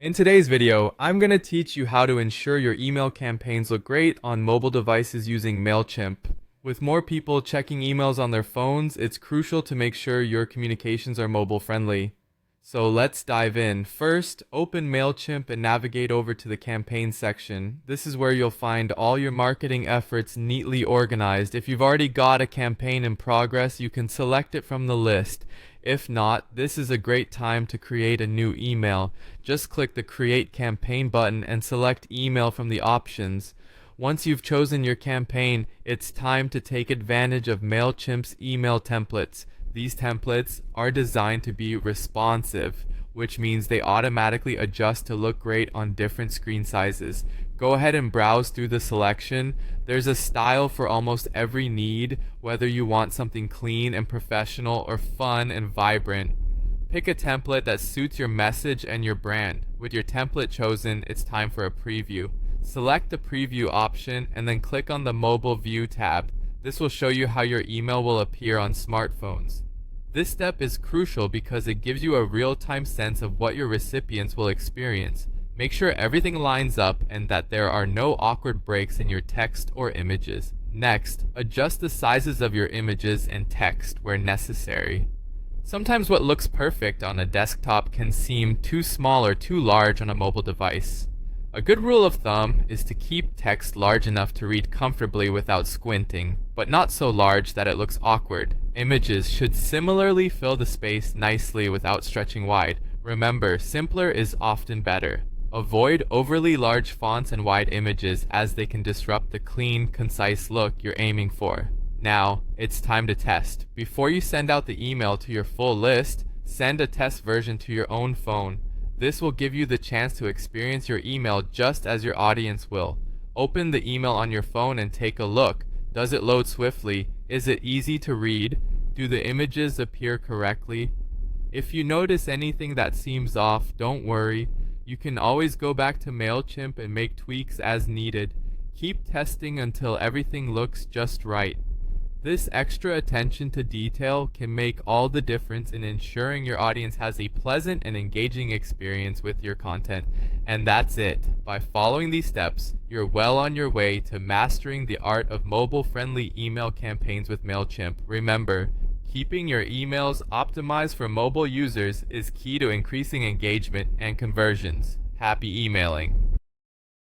In today's video, I'm going to teach you how to ensure your email campaigns look great on mobile devices using Mailchimp. With more people checking emails on their phones, it's crucial to make sure your communications are mobile friendly. So let's dive in. First, open Mailchimp and navigate over to the campaign section. This is where you'll find all your marketing efforts neatly organized. If you've already got a campaign in progress, you can select it from the list. If not, this is a great time to create a new email. Just click the Create Campaign button and select Email from the options. Once you've chosen your campaign, it's time to take advantage of Mailchimp's email templates. These templates are designed to be responsive, which means they automatically adjust to look great on different screen sizes. Go ahead and browse through the selection. There's a style for almost every need, whether you want something clean and professional or fun and vibrant. Pick a template that suits your message and your brand. With your template chosen, it's time for a preview. Select the preview option and then click on the Mobile View tab. This will show you how your email will appear on smartphones. This step is crucial because it gives you a real-time sense of what your recipients will experience. Make sure everything lines up and that there are no awkward breaks in your text or images. Next, adjust the sizes of your images and text where necessary. Sometimes what looks perfect on a desktop can seem too small or too large on a mobile device. A good rule of thumb is to keep text large enough to read comfortably without squinting, but not so large that it looks awkward. Images should similarly fill the space nicely without stretching wide. Remember, simpler is often better. Avoid overly large fonts and wide images as they can disrupt the clean, concise look you're aiming for. Now, it's time to test. Before you send out the email to your full list, send a test version to your own phone. This will give you the chance to experience your email just as your audience will. Open the email on your phone and take a look. Does it load swiftly? Is it easy to read? Do the images appear correctly? If you notice anything that seems off, don't worry. You can always go back to Mailchimp and make tweaks as needed. Keep testing until everything looks just right. This extra attention to detail can make all the difference in ensuring your audience has a pleasant and engaging experience with your content. And that's it. By following these steps, you're well on your way to mastering the art of mobile-friendly email campaigns with Mailchimp. Remember, keeping your emails optimized for mobile users is key to increasing engagement and conversions. Happy emailing!